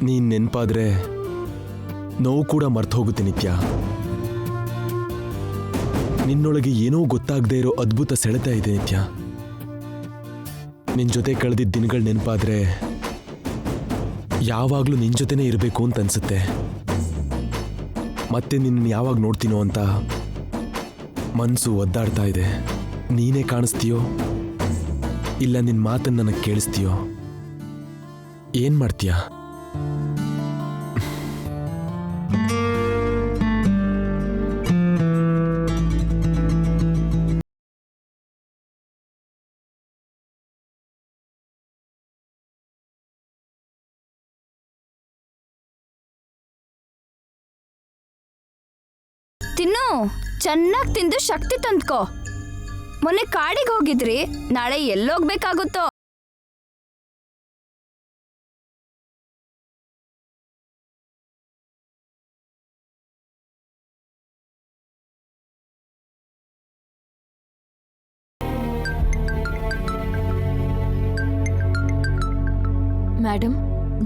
ನೀನ್ ನೆನಪಾದ್ರೆ ನೋವು ಕೂಡ ಮರ್ತು ಹೋಗುತ್ತೆ ನಿತ್ಯ. ನಿನ್ನೊಳಗೆ ಏನೋ ಗೊತ್ತಾಗದೇ ಇರೋ ಅದ್ಭುತ ಸೆಳೆತ ಇದೆ ನಿತ್ಯ. ನಿನ್ ಜೊತೆ ಕಳೆದಿದ್ದ ದಿನಗಳು ನೆನಪಾದ್ರೆ ಯಾವಾಗ್ಲೂ ನಿನ್ ಜೊತೆನೇ ಇರಬೇಕು ಅಂತ ಅನ್ಸುತ್ತೆ. ಮತ್ತೆ ನಿನ್ನ ಯಾವಾಗ ನೋಡ್ತೀನೋ ಅಂತ ಮನ್ಸು ಒದ್ದಾಡ್ತಾ ಇದೆ. ನೀನೇ ಕಾಣಿಸ್ತೀಯೋ ಇಲ್ಲ ನಿನ್ ಮಾತನ್ನ ನನಗೆ ಕೇಳಿಸ್ತೀಯೋ? ಏನ್ ಮಾಡ್ತೀಯಾ? ತಿನ್ನು, ಚೆನ್ನಾಗಿ ತಿಂದು ಶಕ್ತಿ ತಂದ್ಕೋ. ಮೊನ್ನೆ ಕಾಡಿಗೆ ಹೋಗಿದ್ರಿ, ನಾಳೆ ಎಲ್ಲೋಗ್ಬೇಕಾಗುತ್ತೋ. ಮೇಡಮ್,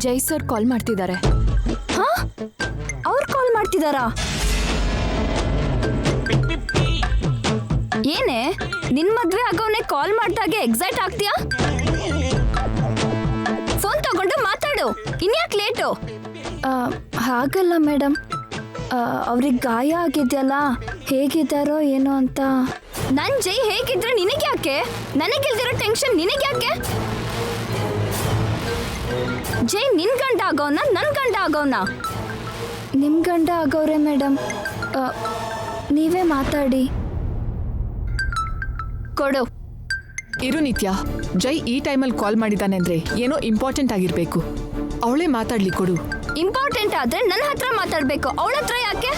ಜೈ ಸರ್ ಕಾಲ್ ಮಾಡ್ತಿದ್ದಾರೆ. ಹಾ, ಅವ್ರು ಕಾಲ್ ಮಾಡ್ತಿದಾರಾ? ಏನೇ, ನಿನ್ ಮದ್ವೆ ಆಗೋನೆ ಕಾಲ್ ಮಾಡ್ದಾಗೆ ಎಕ್ಸೈಟ್ ಆಗ್ತೀಯಾ? ಫೋನ್ ತಗೊಂಡು ಮಾತಾಡು, ಇನ್ಯಾಕ್ ಲೇಟು? ಹಾಗಲ್ಲ ಮೇಡಮ್, ಅವ್ರಿಗೆ ಗಾಯ ಆಗಿದೆಯಲ್ಲ, ಹೇಗಿದ್ದಾರೋ ಏನೋ ಅಂತ. ನನ್ ಜೈ ಹೇಗಿದ್ರೆ ನಿನಗ್ಯಾಕೆ? ನನಗಿಲ್ದಿರೋ ಟೆನ್ಷನ್ ನಿನಗ್ಯಾಕೆ? ಜೈ ನಿನ್ ಗಂಡ ಆಗೋನ, ನನ್ ಗಂಡ ಆಗೋನ? ನಿಮ್ ಗಂಡ ಆಗೋರೆ ಮೇಡಮ್. ನೀವೇ ಮಾತಾಡಿ. ಕೊಡು. ಇರು ನಿತ್ಯ, ಜೈ ಈ ಟೈಮಲ್ಲಿ ಕಾಲ್ ಮಾಡಿದ್ದಾನೆ ಅಂದ್ರೆ ಏನೋ ಇಂಪಾರ್ಟೆಂಟ್ ಆಗಿರ್ಬೇಕು. ಅವಳೇ ಮಾತಾಡ್ಲಿ, ಕೊಡು. ಇಂಪಾರ್ಟೆಂಟ್ ಆದ್ರೆ ನನ್ನ ಹತ್ರ ಮಾತಾಡ್ಬೇಕು, ಅವಳ ಹತ್ರ ಯಾಕೆ?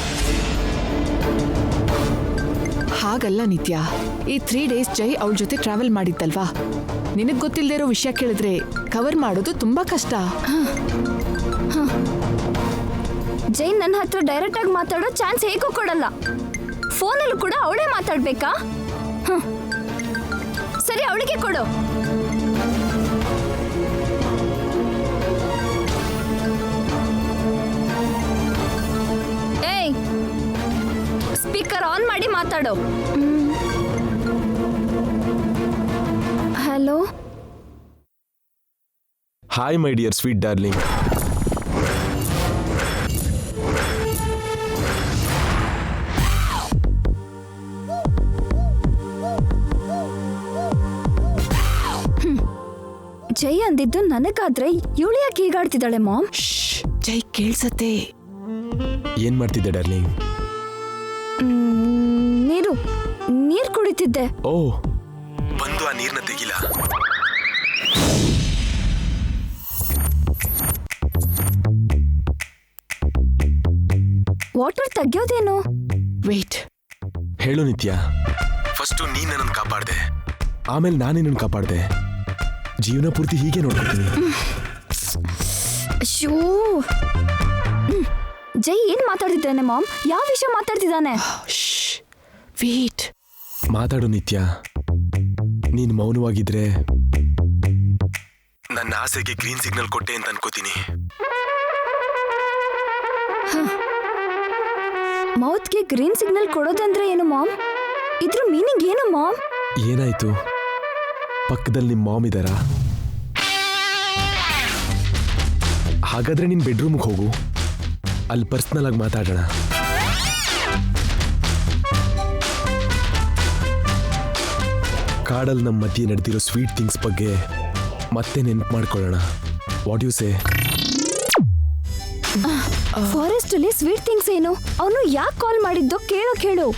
ಹಾಗಲ್ಲ ನಿತ್ಯ, ಈ 3 days ಜೈ ಅವಳ ಜೊತೆ ಟ್ರಾವೆಲ್ ಮಾಡಿದ್ದಲ್ವಾ? ನಿನಗ್ ಗೊತ್ತಿಲ್ಲದೆ ಇರೋ ವಿಷಯ ಕೇಳಿದ್ರೆ ಕವರ್ ಮಾಡೋದು ತುಂಬಾ ಕಷ್ಟ. ಜೈ ನನ್ನ ಹತ್ರ ಡೈರೆಕ್ಟ್ ಆಗಿ ಮಾತಾಡೋ ಚಾನ್ಸ್ ಹೇಗೂ ಕೊಡಲ್ಲ. ಫೋನಲ್ಲೂ ಕೂಡ ಅವಳೇ ಮಾತಾಡ್ಬೇಕಾ? ಸರಿ, ಅವಳಿಗೆ ಕೊಡು. ಏಯ್, ಸ್ಪೀಕರ್ ಆನ್ ಮಾಡಿ ಮಾತಾಡು. Hello. Hi my dear sweet darling. ಜೈ ಅಂದಿದ್ದು ನನಗಾದ್ರೆ ಇವಳು ಯಾಕೆ ಹೀಗಾಡ್ತಿದ್ದಾಳೆ ಮಾಮ್? ಜೈ ಕೇಳ್ಸತ್ತೆ. ಏನ್ ಮಾಡ್ತಿದ್ದೆ ಡಾರ್ಲಿಂಗ್? ನೀರು ಕುಡಿತಿದ್ದೆ. ಓ, ಬಂದು ಆ ನೀರ್ನ ತೆಗಿಲ. ವಾಟರ್ ತೆಗಿಯೋದೇನು? ವೇಟ್. ಹೇಳು ನಿತ್ಯ, ಫಸ್ಟು ನೀನ್ ನನ್ನನ್ನು ಕಾಪಾಡ್ದೆ, ಆಮೇಲೆ ನಾನೇ ನಿನ್ನ ಕಾಪಾಡ್ದೆ. ಜೀವನ ಪೂರ್ತಿ ಹೀಗೆ ನೋಡ್ಕೊತೀನಿ. ಅಶ್ಯೋ, ಜೈ ಏನ್ ಮಾತಾಡ್ತಿದ್ದಾನೆ ಮಾಮ್? ಯಾವ ವಿಷಯ ಮಾತಾಡ್ತಿದ್ದಾನೆ? ವೇಟ್. ಮಾತಾಡು ನಿತ್ಯ. ನೀನ್ ಮೌನವಾಗಿದ್ರೆ ನನ್ನ ಆಸೆಗೆ ಗ್ರೀನ್ ಸಿಗ್ನಲ್ ಕೊಟ್ಟೆ ಅಂತ ಅನ್ಕೋತೀನಿ. ಮೌತ್ಗೆ ಗ್ರೀನ್ ಸಿಗ್ನಲ್ ಕೊಡೋದಂದ್ರೆ ಏನು ಮಾಮ್? ಇದ್ರ ಮೀನಿಂಗ್ ಏನು ಮಾಮ್? ಏನಾಯ್ತು? ಪಕ್ಕದಲ್ಲಿ ನಿಮ್ ಮಾಮ್ ಇದಾರಾ? ಹಾಗಾದ್ರೆ ನಿನ್ ಬೆಡ್ರೂಮ್ಗೆ ಹೋಗು, ಅಲ್ಲಿ ಪರ್ಸನಲ್ ಆಗಿ ಮಾತಾಡೋಣ. ಕಾಡಲ್ಲಿ ನಮ್ಮ ಮಧ್ಯೆ ನಡೆದಿರೋ ಸ್ವೀಟ್ ಥಿಂಗ್ಸ್ ಬಗ್ಗೆ ಮತ್ತೆ ನೆನ್ಪು ಮಾಡ್ಕೊಳ್ಳೋಣ. What you say? ಫಾರೆಸ್ಟ್ ಅಲ್ಲಿ ಸ್ವೀಟ್ ಥಿಂಗ್ಸ್ ಏನು? ಅವನು ಯಾಕೆ ಕಾಲ್ ಮಾಡಿದ್ದು ಕೇಳು.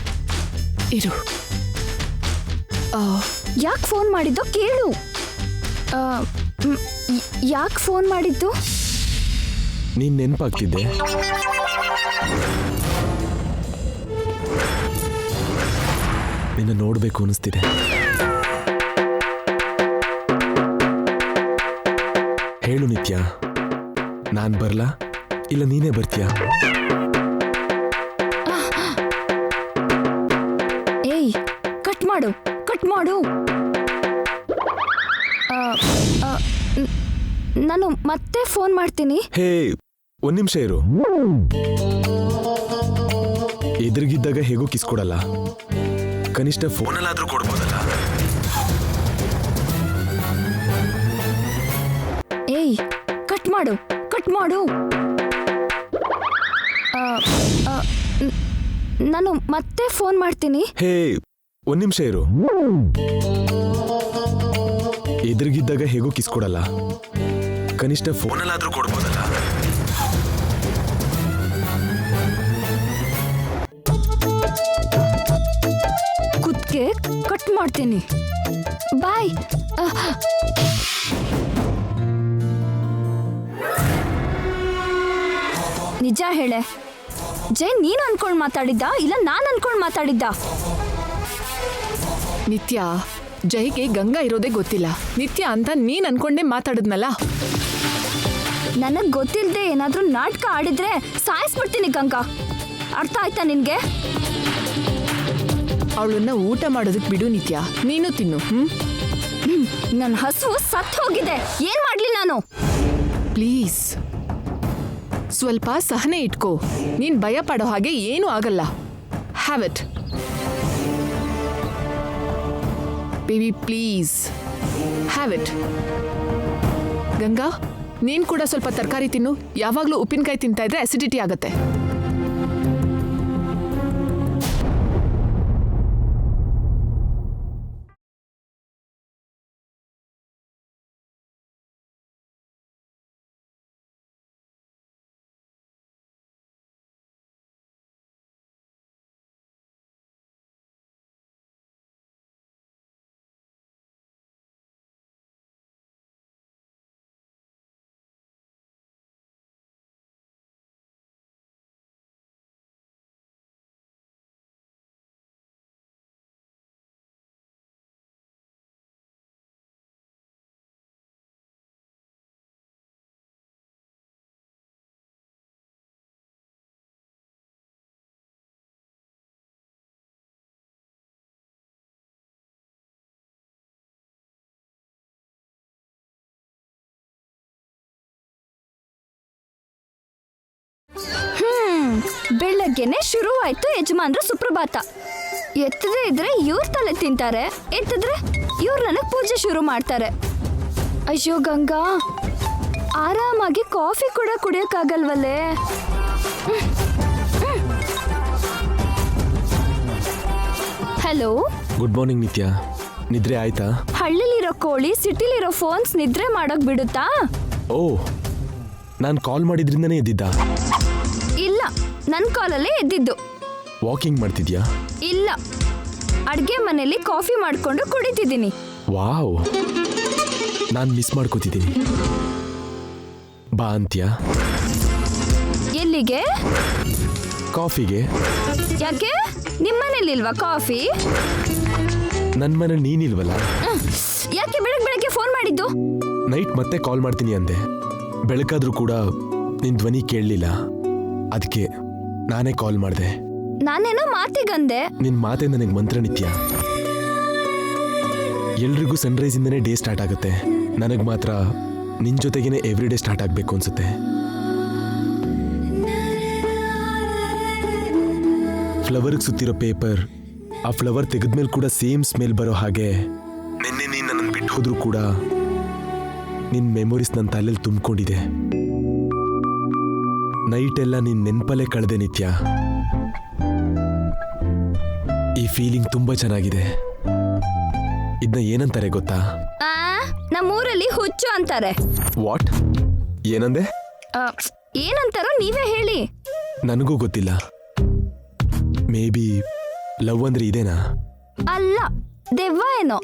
ಇರು. ಯಾಕೆ ಫೋನ್ ಮಾಡಿದ್ದು ಕೇಳು. ಯಾಕೆ ಫೋನ್ ಮಾಡಿದ್ದು? ನೀನ್ ನೆನಪಾಗ್ತಿದ್ದೆ. ನಿನ್ನ ನೋಡ್ಬೇಕು ಅನಿಸ್ತಿದೆ. ಹೇಳು ನಿತ್ಯ, ನಾನ್ ಬರ್ಲಾ ಇಲ್ಲ ನೀನೇ ಬರ್ತೀಯಾ? ಏಯ್, ಕಟ್ ಮಾಡು. ನಾನು ಮತ್ತೆ ಫೋನ್ ಮಾಡ್ತೀನಿ. ಹೇ, ಒಂದ್ ನಿಮಿಷ ಇರು. ಎದುರಿಗಿದ್ದಾಗ ಹೇಗೂ ಕಿಸ್ ಕೊಡಲ್ಲ, ಕನಿಷ್ಠ ಫೋನಲ್ಲಾದ್ರೂ ಕೊಡ್ಬೋದಲ್ಲ. ಏಯ್, ಕಟ್ ಮಾಡು, ಕಟ್ ಮಾಡು. ನಾನು ಮತ್ತೆ ಫೋನ್ ಮಾಡ್ತೀನಿ. ಹೇ, ಒಂದ್ ನಿಮಿಷ ಇರು. ಎದುರಿಗಿದ್ದಾಗ ಹೇಗೂ ಕಿಸ್ ಕೊಡಲ್ಲ, ಕನಿಷ್ಠ ಫೋನಲ್ಲಾದ್ರೂ ಕೊಡ್ಬೋದಲ್ಲ. ಕುತ್ಕೆ ಕಟ್ ಮಾಡ್ತೀನಿ. ಬಾಯ್. ನಿಜ ಹೇಳೆ, ಜೈ ನೀನ್ ಅನ್ಕೊಂಡ್ ಮಾತಾಡಿದ್ದ ಇಲ್ಲ ನಾನ್ ಅನ್ಕೊಂಡ್ ಮಾತಾಡಿದ್ದ? ನಿತ್ಯ, ಜೈಗೆ ಗಂಗಾ ಇರೋದೇ ಗೊತ್ತಿಲ್ಲ. ನಿತ್ಯ ಅಂತ ನೀನ್ ಅನ್ಕೊಂಡೇ ಮಾತಾಡಿದ್ನಲ್ಲ. ನನಗ್ ಗೊತ್ತಿಲ್ದೆ ಏನಾದ್ರೂ ನಾಟಕ ಆಡಿದ್ರೆ ಸಾಯಿಸ್ಬಿಡ್ತೀನಿ ಗಂಗಾ. ಅರ್ಥ ಆಯ್ತಾ ನಿನ್ಗೆ? ಅವಳನ್ನ ಊಟ ಮಾಡೋದಕ್ ಬಿಡು ನಿತ್ಯ, ನೀನು ತಿನ್ನು. ನನ್ನ ಹಸು ಸತ್ ಹೋಗಿದೆ, ಏನ್ ಮಾಡ್ಲಿ ನಾನು? ಪ್ಲೀಸ್ ಸ್ವಲ್ಪ ಸಹನೆ ಇಟ್ಕೋ. ನೀನ್ ಭಯ ಪಡೋ ಹಾಗೆ ಏನೂ ಆಗಲ್ಲ. Have it baby, please have it. Ganga, ನೀನ್ ಕೂಡ ಸ್ವಲ್ಪ ತರಕಾರಿ ತಿನ್ನು. ಯಾವಾಗ್ಲೂ ಉಪ್ಪಿನಕಾಯಿ ತಿಂತಾ ಇದ್ರೆ ಅಸಿಡಿಟಿ ಆಗತ್ತೆ. ಬೆಳಗ್ಗೆನೆ ಶುರು ಆಯ್ತು ಯಜಮಾನ್ರ ಸುಪ್ರಭಾತ. ಎತ್ತದೇ ಇದ್ರೆ ಇವ್ರ ತಲೆ ತಿಂತಾರೆ, ಎತ್ತಿದ್ರೆ ಇವ್ರು ನನಗ್ ಪೂಜೆ ಶುರು ಮಾಡ್ತಾರೆ. ಅಯ್ಯೋ ಗಂಗಾ, ಆರಾಮಾಗಿ ಕಾಫಿ ಕೂಡ ಕುಡಿಯಕ್ಕಾಗಲ್ವಲ್ಲೇ. ಹಲೋ, ಗುಡ್ ಮಾರ್ನಿಂಗ್ ನಿತ್ಯ. ನಿದ್ರೆ ಆಯ್ತಾ? ಹಳ್ಳಿಲಿರೋ ಕೋಳಿ ಸಿಟಿಲಿರೋ ಫೋನ್ಸ್ ನಿದ್ರೆ ಮಾಡಕ್ ಬಿಡುತ್ತಾ? ಓ, ನಾನು ಕಾಲ್ ಮಾಡಿದ್ರಿಂದನೇ ಎದ್ದಿದ್ದ? ಇಲ್ಲ, ನನ್ ಕಾಲಲ್ಲೇ ಎದ್ದಿದ್ದು. ವಾಕಿಂಗ್ ಮಾಡ್ತಿದ್ಯಾ? ಇಲ್ಲ, ಅಡ್ಗೆ ಮನೇಲಿ ಕಾಫಿ ಮಾಡ್ಕೊಂಡು ಕುಡಿತಿದ್ದೀನಿ. ವಾವ್, ನಾನು ಮಿಸ್ ಮಾಡ್ಕೋತಿದ್ದೀನಿ. ಬಾ ಅಂತ್ಯ. ಎಲ್ಲಿಗೆ? ಕಾಫಿಗೆ. ಯಾಕೆ, ನಿಮ್ಮನೇಲಿಲ್ವಾ ಕಾಫಿ? ನನ್ನ ಮನೆ ನೀನಿಲ್ವಲ್ಲ. ಯಾಕೆ ಬೆಳಗ್ಗೆ ಫೋನ್ ಮಾಡಿದ್ದು? ನೈಟ್ ಮತ್ತೆ ಕಾಲ್ ಮಾಡ್ತೀನಿ ಅಂದೆ. ಬೆಳಕಾದ್ರೂ ಕೂಡ ನಿನ್ ಧ್ವನಿ ಕೇಳಲಿಲ್ಲ, ಅದಕ್ಕೆ ನಾನೇ ಕಾಲ್ ಮಾಡಿದೆ. ನಾನೇನೋ ಮಾತಿಗಂದೆ. ನಿನ್ ಮಾತೆ ನನಗೆ ಮಂತ್ರ ನಿತ್ಯ. ಎಲ್ರಿಗೂ ಸನ್ರೈಸ್ ಇಂದನೇ ಡೇ ಸ್ಟಾರ್ಟ್ ಆಗುತ್ತೆ, ನನಗೆ ಮಾತ್ರ ನಿನ್ ಜೊತೆಗೇನೆ ಎವ್ರಿ ಡೇ ಸ್ಟಾರ್ಟ್ ಆಗ್ಬೇಕು ಅನ್ಸುತ್ತೆ. ಫ್ಲವರ್ಗೆ ಸುತ್ತಿರೋ ಪೇಪರ್, ಆ ಫ್ಲವರ್ ತೆಗೆದ್ಮೇಲೆ ಕೂಡ ಸೇಮ್ ಸ್ಮೆಲ್ ಬರೋ ಹಾಗೆ ನಿನ್ನೆ ನೀನು ನನ್ನನ್ನು ಬಿಟ್ಟು ಹೋದ್ರೂ ಕೂಡ ನಿನ್ ಮೆಮೊರೀಸ್ ನನ್ನ ತಲೆಯಲ್ಲಿ ತುಂಬಿಕೊಂಡಿದೆ. ನೈಟ್ ಎಲ್ಲ ನಿನ್ ನೆನ್ಪಲ್ಲೇ ಕಳೆದೆ ನಿತ್ಯ. ಈ ಫೀಲಿಂಗ್ ತುಂಬಾ ಚೆನ್ನಾಗಿದೆ. ಇದನ್ನ ಏನಂತಾರೆ ಗೊತ್ತಾ? ನಮ್ಮೂರಲ್ಲಿ ಹುಚ್ಚು ಅಂತಾರೆ. ವಾಟ್? ಏನಂದೆ? ಏನಂತಾರೋ ನೀವೇ ಹೇಳಿ. ನನಗೂ ಗೊತ್ತಿಲ್ಲ. ಮೇ ಬಿ ಲವ್ ಅಂದ್ರೆ ಇದೇನಾ? ಅಲ್ಲ, ದೆವ್ವ ಏನೋ.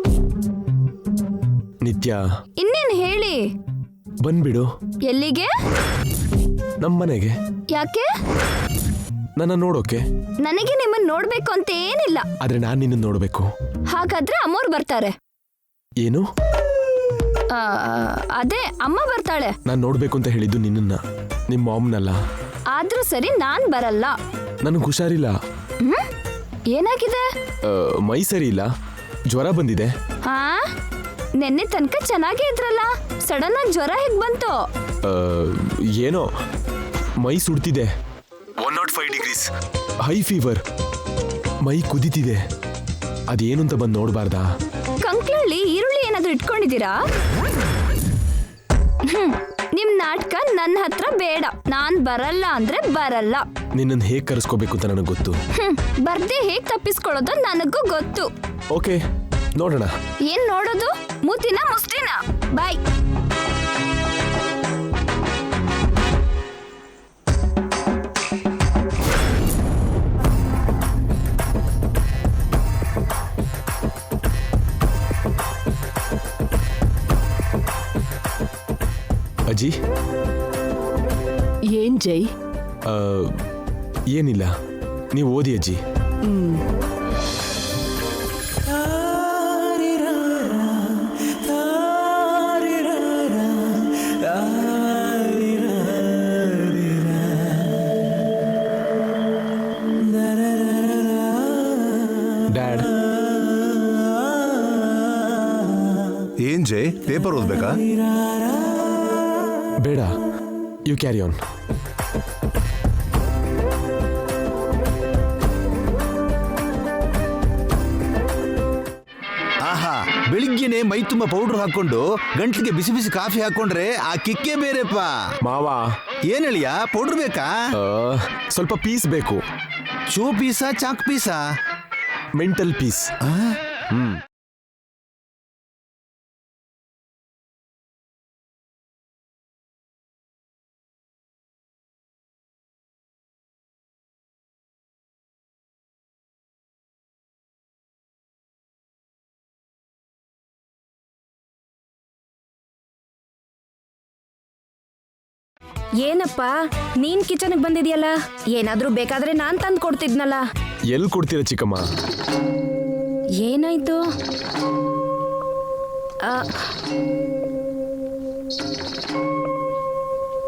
ನಿತ್ಯ, ಇನ್ನೇನ್ ಹೇಳಿ. ಬಂದ್ಬಿಡು. ಎಲ್ಲಿಗೆ? ನಮ್ಮನೆಗೆ. ಯಾಕೆ? ನನ್ನ ನೋಡೋಕೆ. ನನಗೆ ನಿಮ್ಮನ್ನ ನೋಡ್ಬೇಕು ಅಂತ ಏನಿಲ್ಲ. ಆದ್ರೆ ನಾನು ನಿನ್ನ ನೋಡ್ಬೇಕು. ಹಾಗಾದ್ರೆ ಅಮ್ಮೋರ್ ಬರ್ತಾರೆ. ಏನು? ಅದೇ ಅಮ್ಮ ಬರ್ತಾಳೆ. ನಾನ್ ನೋಡ್ಬೇಕು ಅಂತ ಹೇಳಿದ್ದು ನಿನ್ನ, ನಿಮ್ಮ ಮಾಮ್ನಲ್ಲ. ಆದ್ರೂ ಸರಿ, ನಾನ್ ಬರಲ್ಲ. ನನಗೆ ಹುಷಾರಿಲ್ಲ. ಏನಾಗಿದೆ? ಮೈ ಸರಿ ಇಲ್ಲ, ಜ್ವರ ಬಂದಿದೆ. ಹಾ, ನೆನ್ನೆ ತನಕ ಚೆನ್ನಾಗೇ ಇದ್ರಲ್ಲ, ಸಡನ್ ಆಗಿ ಜ್ವರ ಹೇಗ್ ಬಂತು? ಏನೋ ಮೈ ಸುಡ್ತಿದೆ, 105 ಡಿಗ್ರೀಸ್, ಹೈ ಫೀವರ್, ಮೈ ಕುದಿತಿದೆ. ಅದೇನು ಅಂತ ಬಂದು ನೋಡಬಾರ್ದಾ? ಕಂಕ್ಳಲ್ಲಿ ಈರುಳ್ಳಿ ಏನಾದ್ರೂ ಇಟ್ಕೊಂಡಿದ್ದೀರಾ? ನಿಮ್ ನಾಟಕ ನನ್ನ ಹತ್ರ ಬೇಡ. ನಾನ್ ಬರಲ್ಲ ಅಂದ್ರೆ ಬರಲ್ಲ. ನಿನ್ನನ್ನು ಹೇಗೆ ಕರೆಸ್ಕೋಬೇಕು ಅಂತ ನನಗೆ ಗೊತ್ತು. ಬರ್ದೇ ಹೇಗ್ ತಪ್ಪಿಸ್ಕೊಳ್ಳೋದು ನನಗೂ ಗೊತ್ತು. ಓಕೆ, ನೋಡೋಣ. ಏನ್ ನೋಡೋದು? ಮೂತಿನ ಮುಸ್ಲಿನ? ಬಾಯ್. ಅಜ್ಜಿ. ಏನ್ ಜೈ? ಏನಿಲ್ಲ, ನೀವು ಓದಿ ಅಜ್ಜಿ. ಡ್ಯಾಡ್. ಏನ್ ಜೈ, ಪೇಪರ್ ಓದ್ಬೇಕಾ? ಬೇಡ, ಯು ಕ್ಯಾರಿ ಆನ್. ಆಹಾ, ಬೆಳಿಗ್ಗೆನೆ ಮೈ ತುಂಬ ಪೌಡರ್ ಹಾಕೊಂಡು ಗಂಟ್ಲಿಗೆ ಬಿಸಿ ಬಿಸಿ ಕಾಫಿ ಹಾಕೊಂಡ್ರೆ ಆ ಕಿಕ್ಕೇ ಬೇರೆಪ್ಪ. ಮಾವ. ಏನ್ ಹೇಳಿಯ, ಪೌಡರ್ ಬೇಕಾ? ಸ್ವಲ್ಪ ಪೀಸ್ ಬೇಕು. Show Pisa, chalk Pisa? Mental piece. ಏನಪ್ಪ ನೀನ್ ಕಿಚನ್ಗೆ ಬಂದಿದ್ಯಲ್ಲ? ಏನಾದ್ರೂ ಬೇಕಾದ್ರೆ ನಾನ್ ತಂದು ಕೊಡ್ತಿದ್ನಲ್ಲ. ಎಲ್ಲಿ ಕೊಡ್ತೀರಾ ಚಿಕ್ಕಮ್ಮ? ಏನಾಯ್ತು?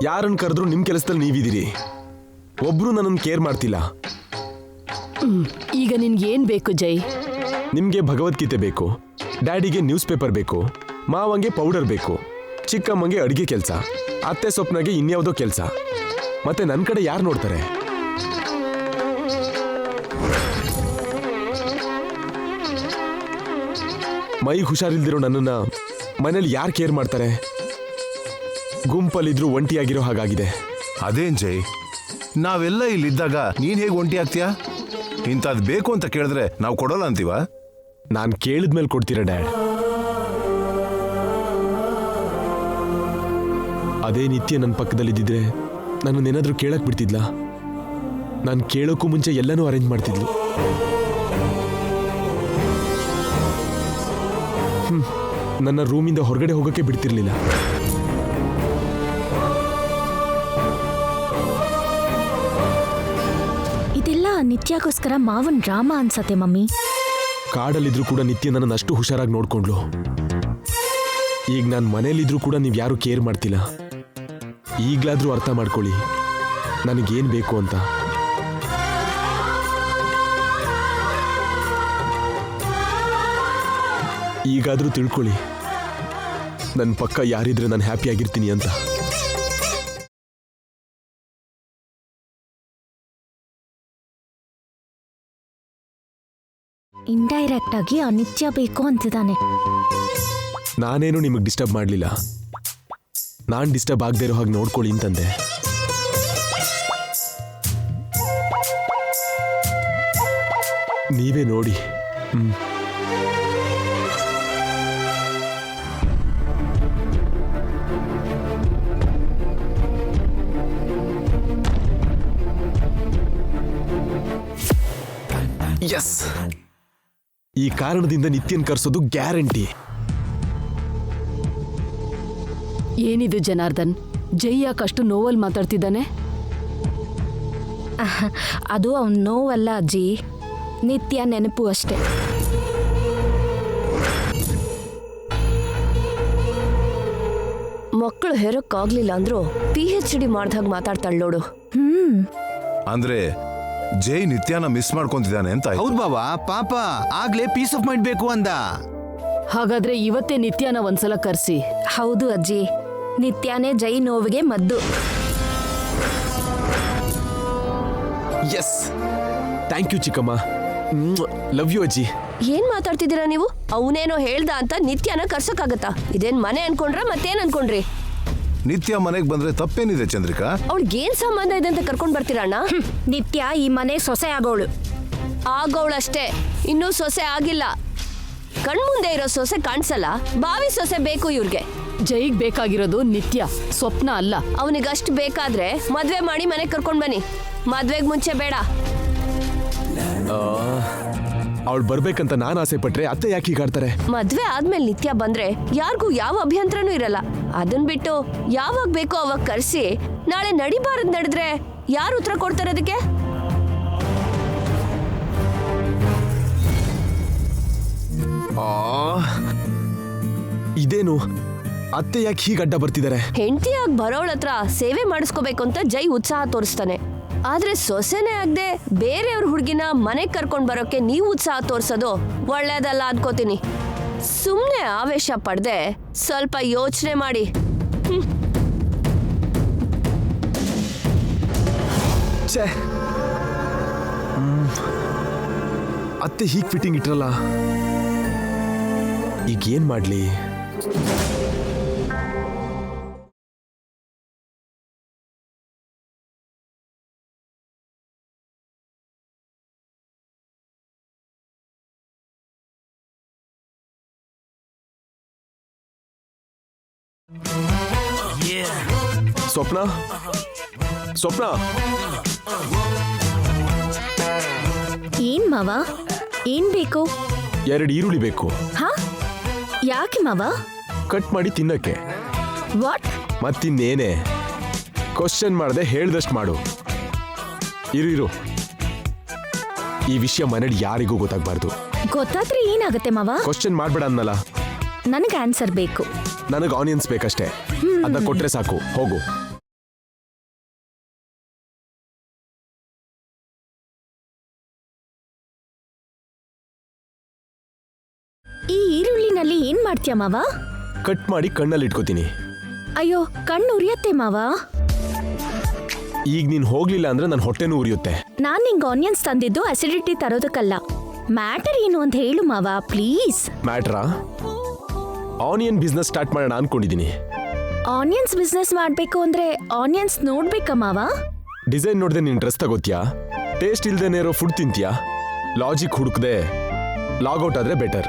ಯಾರನ್ನು ಕರೆದ್ರು ನಿಮ್ ಕೆಲಸದಲ್ಲಿ ನೀವಿದ್ದೀರಿ, ಒಬ್ರು ನನ್ನನ್ನು ಕೇರ್ ಮಾಡ್ತಿಲ್ಲ. ಈಗ ನಿನ್ಗೆ ಏನ್ ಬೇಕು ಜೈ? ನಿಮ್ಗೆ ಭಗವದ್ಗೀತೆ ಬೇಕು, ಡ್ಯಾಡಿಗೆ ನ್ಯೂಸ್ ಪೇಪರ್ ಬೇಕು, ಮಾವಂಗೆ ಪೌಡರ್ ಬೇಕು, ಚಿಕ್ಕಮ್ಮಂಗೆ ಅಡುಗೆ ಕೆಲಸ, ಅತ್ತೆ ಸೊಪ್ಪನಾಗೆ ಇನ್ಯಾವುದೋ ಕೆಲಸ. ಮತ್ತೆ ನನ್ನ ಕಡೆ ಯಾರು ನೋಡ್ತಾರೆ? ಮೈ ಹುಷಾರಿಲ್ದಿರೋ ನನ್ನನ್ನ ಮನೇಲಿ ಯಾರು ಕೇರ್ ಮಾಡ್ತಾರೆ? ಗುಂಪಲ್ಲಿದ್ರು ಒಂಟಿಯಾಗಿರೋ ಹಾಗಾಗಿದೆ. ಅದೇನ್ ಜೈ, ನಾವೆಲ್ಲ ಇಲ್ಲಿದ್ದಾಗ ನೀನ್ ಹೇಗೆ ಒಂಟಿ ಆಗ್ತೀಯಾ? ಇಂಥದ್ ಬೇಕು ಅಂತ ಕೇಳಿದ್ರೆ ನಾವು ಕೊಡೋಲ್ಲ ಅಂತೀವ? ನಾನು ಕೇಳಿದ್ಮೇಲೆ ಕೊಡ್ತೀರಾ ಡ್ಯಾಡ್? ಅದೇ ನಿತ್ಯ ನನ್ನ ಪಕ್ಕದಲ್ಲಿದ್ದಿದ್ರೆ ನನ್ನನ್ನೇನಾದ್ರೂ ಕೇಳಕ್ ಬಿಡ್ತಿದ್ಲಾ? ನಾನು ಕೇಳೋಕ್ಕೂ ಮುಂಚೆ ಎಲ್ಲನೂ ಅರೇಂಜ್ ಮಾಡ್ತಿದ್ಲು. ನನ್ನ ರೂಮಿಂದ ಹೊರಗಡೆ ಹೋಗೋಕ್ಕೆ ಬಿಡ್ತಿರ್ಲಿಲ್ಲ. ಇದೆಲ್ಲ ನಿತ್ಯಗೋಸ್ಕರ ಮಾವನ್ ಡ್ರಾಮಾ ಅನ್ಸತ್ತೆ ಮಮ್ಮಿ. ಕಾಡಲ್ಲಿದ್ರು ಕೂಡ ನಿತ್ಯ ನನ್ನನ್ನು ಅಷ್ಟು ಹುಷಾರಾಗಿ ನೋಡ್ಕೊಂಡ್ಲು. ಈಗ ನಾನು ಮನೇಲಿದ್ರು ಕೂಡ ನೀವು ಯಾರು ಕೇರ್ ಮಾಡ್ತಿಲ್ಲ. ಈಗಲಾದ್ರೂ ಅರ್ಥ ಮಾಡ್ಕೊಳ್ಳಿ ನನಗೇನು ಬೇಕು ಅಂತ. ಈಗಾದ್ರೂ ತಿಳ್ಕೊಳ್ಳಿ ನನ್ನ ಪಕ್ಕ ಯಾರಿದ್ರೆ ನಾನು ಹ್ಯಾಪಿ ಆಗಿರ್ತೀನಿ ಅಂತ. ಇಂಡೈರೆಕ್ಟ್ ಆಗಿ ಅನಿತ್ಯ ಬೇಕು ಅಂತಿದ್ದಾನೆ. ನಾನೇನು ನಿಮಗೆ ಡಿಸ್ಟರ್ಬ್ ಮಾಡಲಿಲ್ಲ, ನಾನು ಡಿಸ್ಟರ್ಬ್ ಆಗದೆ ಇರೋ ಹಾಗೆ ನೋಡ್ಕೊಳ್ಳಿ ಅಂತಂದೆ. ನೀವೇ ನೋಡಿ. ಎಸ್, ಈ ಕಾರಣದಿಂದ ನಿತ್ಯನ್ ಕರ್ಸೋದು ಗ್ಯಾರಂಟಿ. ಏನಿದು ಜನಾರ್ದನ್, ಜೈ ಯಾಕಷ್ಟು ನೋವಲ್ಲಿ ಮಾತಾಡ್ತಿದ್ದಾನೆ? ಅದು ಅವ್ನ ನೋವಲ್ಲ ಅಜ್ಜಿ, ನಿತ್ಯ ನೆನಪು ಅಷ್ಟೇ. ಮಕ್ಕಳು ಹೆರಕ್ಕಾಗ್ಲಿಲ್ಲ ಅಂದ್ರು PhD ಮಾಡ್ದಾಗ ಮಾತಾಡ್ತಾಳೆ ನೋಡು. ಅಂದ್ರೆ ಜೈ ನಿತ್ಯನ ಮಿಸ್ ಮಾಡ್ಕೊಂತಿದ್ದಾನೆ ಅಂತ. ಹೌದ್ ಬಾಬಾ, ಪಾಪ ಆಗ್ಲೇ ಪೀಸ್ ಆಫ್ ಮೈಂಡ್ ಬೇಕು ಅಂದ. ಹಾಗಾದ್ರೆ ಇವತ್ತೇ ನಿತ್ಯನ ಒಂದ್ಸಲ ಕರ್ಸಿ. ಹೌದು ಅಜ್ಜಿ, ನಿತ್ಯನೇ ಜೈ ನೋವಿಗೆ ಮದ್ದು. ಎಸ್ ಥ್ಯಾಂಕ್ ಯು ಚಿಕ್ಕಮ್ಮ. ಲವ್ ಯು ಅಜ್ಜಿ. ಏನ್ ಮಾತಾಡ್ತಿದ್ದೀರಾ ನೀವು? ಅವನೇನೋ ಹೇಳ್ದ ಅಂತ ನಿತ್ಯನ ಕರ್ಸಕ್ಕಾಗತ್ತಾ? ಇದೇನ್ ಮನೆ ಅನ್ಕೊಂಡ್ರ ಮತ್ತೇನ್ ಅನ್ಕೊಂಡ್ರಿ? ನಿತ್ಯ ಮನೆಗೆ ಬಂದ್ರೆ ತಪ್ಪೇನಿದೆ ಚಂದ್ರಿಕಾ? ಅವಳಿಗೇನ್ ಸಂಬಂಧ ಇದೆ ಅಂತ ಕರ್ಕೊಂಡ್ ಬರ್ತೀರಾ ಅಣ್ಣ? ನಿತ್ಯ ಈ ಮನೆ ಸೊಸೆ ಆಗೋಳು. ಆಗೋಳಷ್ಟೇ, ಇನ್ನೂ ಸೊಸೆ ಆಗಿಲ್ಲ. ಕಣ್ಮುಂದೆ ಇರೋ ಸೊಸೆ ಕಾಣಿಸಲ್ಲ, ಬಾವಿ ಸೊಸೆ ಬೇಕು ಇವ್ರಿಗೆ. ಜೈಗ್ ಬೇಕಾಗಿರೋದು ನಿತ್ಯ, ಸ್ವಪ್ನ ಅಲ್ಲ. ಅವನಿಗಷ್ಟು ಬೇಕಾದ್ರೆ ಮದ್ವೆ ಮಾಡಿ ಮನೆಗೆ ಕರ್ಕೊಂಡ್ ಬನ್ನಿ. ಮದ್ವೆಗ್ ಮುಂಚೆ ಬೇಡ. ಅವಳು ಬರ್ಬೇಕಂತ ನಾನು ಆಸೆ ಪಟ್ರೆ ಅತ್ತೆ ಯಾಕೆ ಹೀಗಾಡ್ತಾರೆ? ಮದ್ವೆ ಆದ್ಮೇಲೆ ನಿತ್ಯ ಬಂದ್ರೆ ಯಾರಿಗೂ ಯಾವ ಅಭ್ಯಂತರನೂ ಇರಲ್ಲ. ಅದನ್ ಬಿಟ್ಟು ಯಾವಾಗ ಬೇಕೋ ಅವಾಗ ಕರ್ಸಿ ನಾಳೆ ನಡಿಬಾರದ್ ನಡೆದ್ರೆ ಯಾರು ಉತ್ತರ ಕೊಡ್ತಾರೆ ಅದಕ್ಕೆ? ಇದೇನು ಅತ್ತೆ ಯಾಕೆ ಹೀಗೆ ಅಡ್ಡ ಬರ್ತಿದ್ದಾರೆ? ಹೆಂಡತಿಯಾಗಿ ಬರೋಳ ಹತ್ರ ಸೇವೆ ಮಾಡಿಸ್ಕೋಬೇಕು ಅಂತ ಜೈ ಉತ್ಸಾಹ ತೋರಿಸ್ತಾನೆ. ಆದ್ರೆ ಸೊಸೆನೇ ಆಗದೆ ಬೇರೆಯವ್ರ ಹುಡುಗಿನ ಮನೆಗೆ ಕರ್ಕೊಂಡ್ ಬರೋಕೆ ನೀವು ಉತ್ಸಾಹ ತೋರ್ಸೋದು ಒಳ್ಳೇದಲ್ಲ ಅನ್ಕೋತೀನಿ. ಸುಮ್ನೆ ಆವೇಶ ಪಡ್ದೆ ಸ್ವಲ್ಪ ಯೋಚನೆ ಮಾಡಿ. ಛೇ, ಅತ್ತೆ ಹೀಗೆ ಫಿಟ್ಟಿಂಗ್ ಇಟ್ರಲ್ಲ, ಈಗ ಏನ್ ಮಾಡ್ಲಿ? ಸ್ವಪ್ನ, ಸ್ವಪ್ನ, ಏನ್ ಮಾವ, ಏನ್ ಬೇಕು? 2 ಈರುಳ್ಳಿ ಬೇಕು. ಹಾ, ಯಾಕೆ ಮಾವ? ಕಟ್ ಮಾಡಿ ತಿನ್ನಕ್ಕೆ. ವಾಟ್? ಮತ್ತಿನ್ನೇನೆ? ಕ್ವಶನ್ ಮಾಡದೆ ಹೇಳ್ದಷ್ಟು ಮಾಡು. ಇರು, ಈ ವಿಷಯ ಮನೇಲಿ ಯಾರಿಗೂ ಗೊತ್ತಾಗ್ಬಾರ್ದು. ಗೊತ್ತಾದ್ರೆ ಏನಾಗತ್ತೆ ಮಾವ? ಕ್ವಶನ್ ಮಾಡ್ಬೇಡ ಅನ್ನಲ್ಲ. ನನಗೆ ಆನ್ಸರ್ ಬೇಕು. ನನಗೆ ಆನಿಯನ್ಸ್ ಬೇಕಷ್ಟೇ, ಅದನ್ನ ಕೊಟ್ರೆ ಸಾಕು. ಹೋಗು. ಈ ಈರುಳ್ಳಿನಲ್ಲಿ ಏನ್ ಮಾಡ್ತೀಯ ಮಾವ? ಕಟ್ ಮಾಡಿ ಕಣ್ಣಲ್ಲಿ ಇಟ್ಕೋತೀನಿ. ಅಯ್ಯೋ, ಕಣ್ಣು ಉರಿಯತ್ತೆ ಮಾವ. ಈಗ ನೀನ್ ಹೋಗ್ಲಿಲ್ಲ ಅಂದ್ರೆ ನನ್ನ ಹೊಟ್ಟೆನೂ ಉರಿಯುತ್ತೆ. ನಾನ್ ನಿಂಗೆ ಆನಿಯನ್ಸ್ ತಂದಿದ್ದು ಅಸಿಡಿಟಿ ತರೋದಕ್ಕಲ್ಲ. ಮ್ಯಾಟರ್ ಏನು ಅಂತ ಹೇಳು ಮಾವ, ಪ್ಲೀಸ್. ಮ್ಯಾಟ್ರಾ? ಆನಿಯನ್ ಬಿಸ್ನೆಸ್ ಸ್ಟಾರ್ಟ್ ಮಾಡೋಣ ಅನ್ಕೊಂಡಿದ್ದೀನಿ. ಆನಿಯನ್ಸ್ ಬಿಸ್ನೆಸ್ ಮಾಡ್ಬೇಕು ಅಂದ್ರೆ ಆನಿಯನ್ಸ್ ನೋಡ್ಬೇಕಾ ಮಾವ? ಡಿಸೈನ್ ನೋಡ್ದೆ ನೀನ್ ಡ್ರೆಸ್ ತಗೋತ್ಯಾ? ಟೇಸ್ಟ್ ಇಲ್ದೇನೆ ಇರೋ ಫುಡ್ ತಿಂತ್ಯಾ? ಲಾಜಿಕ್ ಹುಡುಕ್ದೆ ಲಾಗೌಟ್ ಆದ್ರೆ ಬೆಟರ್.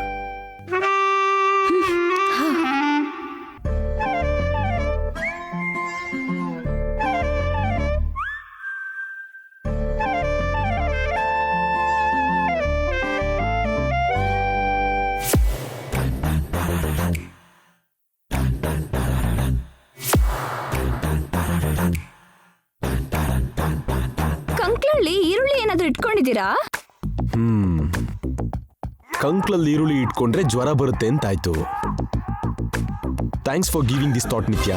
ಕಂಕ್ಳಲ್ಲಿ ಈರುಳ್ಳಿ ಏನಾದ್ರೂ ಇಟ್ಕೊಂಡಿದ್ದೀರಾ? ಕಂಕ್ಳಲ್ಲಿ ಈರುಳ್ಳಿ ಇಟ್ಕೊಂಡ್ರೆ ಜ್ವರ ಬರುತ್ತೆ ಅಂತಾಯ್ತು. Thanks for giving this thought ನಿತ್ಯ.